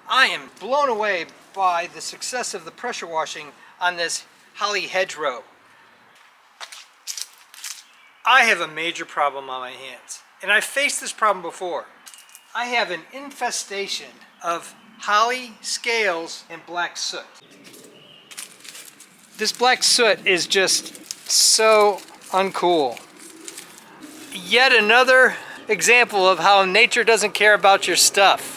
I am blown away by the success of the pressure washing on this holly hedgerow. I have a major problem on my hands, and I've faced this problem before. I have an infestation of holly scales and black soot. This black soot is just so uncool. Yet another example of how nature doesn't care about your stuff.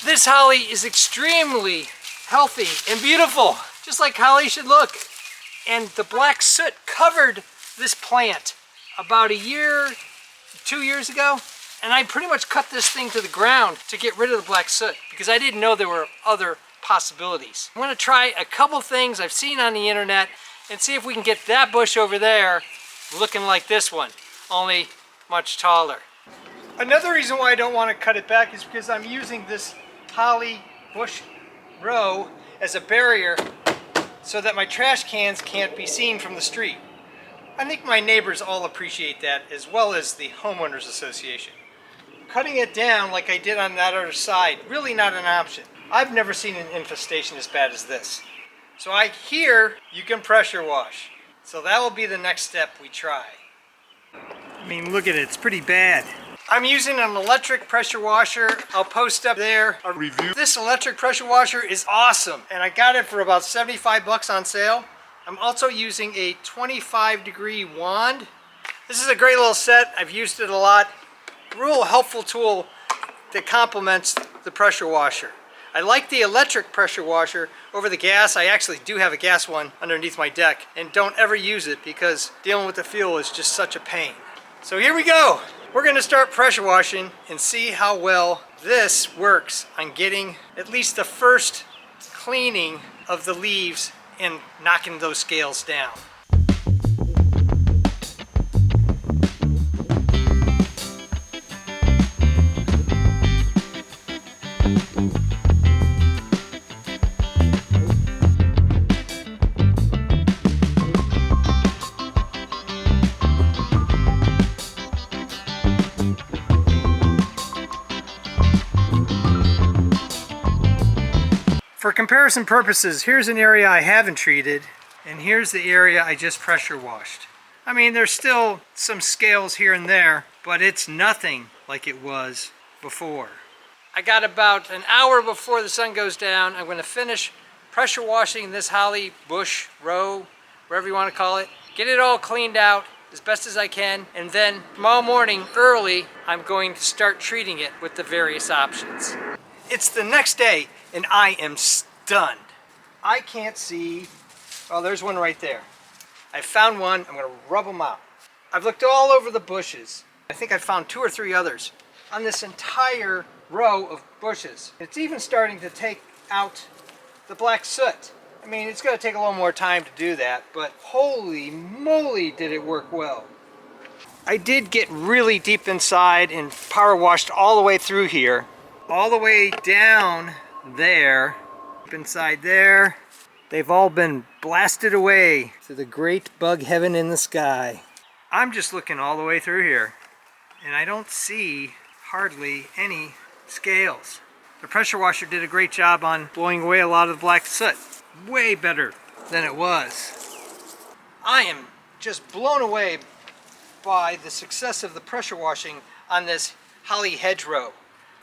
This holly is extremely healthy and beautiful, just like holly should look. And the black soot covered this plant about a year, 2 years ago. And I pretty much cut this thing to the ground to get rid of the black soot because I didn't know there were other possibilities. I'm gonna try a couple things I've seen on the internet and see if we can get that bush over there looking like this one, only much taller. Another reason why I don't want to cut it back is because I'm using this holly bush row as a barrier so that my trash cans can't be seen from the street. I think my neighbors all appreciate that, as well as the homeowners association. Cutting it down like I did on that other side, really not an option. I've never seen an infestation as bad as this. So I hear you can pressure wash. So that will be the next step we try. I mean, look at it, it's pretty bad. I'm using an electric pressure washer. I'll post up there a review. This electric pressure washer is awesome, and I got it for about 75 bucks on sale. I'm also using a 25-degree wand. This is a great little set. I've used it a lot. Real helpful tool that complements the pressure washer. I like the electric pressure washer over the gas. I actually do have a gas one underneath my deck, and don't ever use it because dealing with the fuel is just such a pain. So here we go. We're going to start pressure washing and see how well this works on getting at least the first cleaning of the leaves and knocking those scales down. For comparison purposes, here's an area I haven't treated, and here's the area I just pressure washed. I mean, there's still some scales here and there, but it's nothing like it was before. I got about an hour before the sun goes down. I'm going to finish pressure washing this holly bush row, whatever you want to call it. Get it all cleaned out as best as I can, and then tomorrow morning early, I'm going to start treating it with the various options. It's the next day, and I am stunned. I can't see, oh, there's one right there. I found one, I'm gonna rub them out. I've looked all over the bushes. I think I found 2 or 3 others on this entire row of bushes. It's even starting to take out the black soot. I mean, it's gonna take a little more time to do that, but holy moly did it work well. I did get really deep inside and power washed all the way through here. All the way down there, up inside there. They've all been blasted away to the great bug heaven in the sky. I'm just looking all the way through here, and I don't see hardly any scales. The pressure washer did a great job on blowing away a lot of the black soot. Way better than it was. I am just blown away by the success of the pressure washing on this holly hedgerow.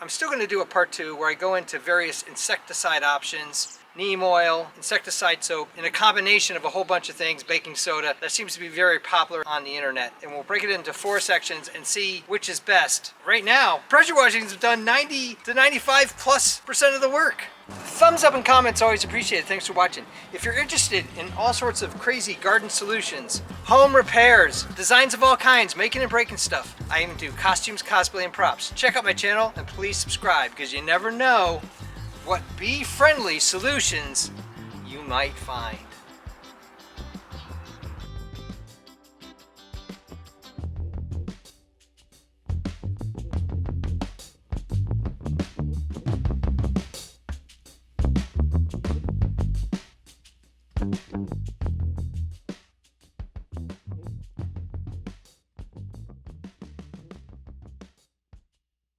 I'm still going to do a part 2 where I go into various insecticide options, neem oil, insecticide soap, and a combination of a whole bunch of things, baking soda, that seems to be very popular on the internet. And we'll break it into 4 sections and see which is best. Right now, pressure washing has done 90 to 95+% of the work. Thumbs up and comments always appreciated. Thanks for watching. If you're interested in all sorts of crazy garden solutions, home repairs, designs of all kinds, making and breaking stuff, I even do costumes, cosplay, and props. Check out my channel and please subscribe because you never know what bee-friendly solutions you might find.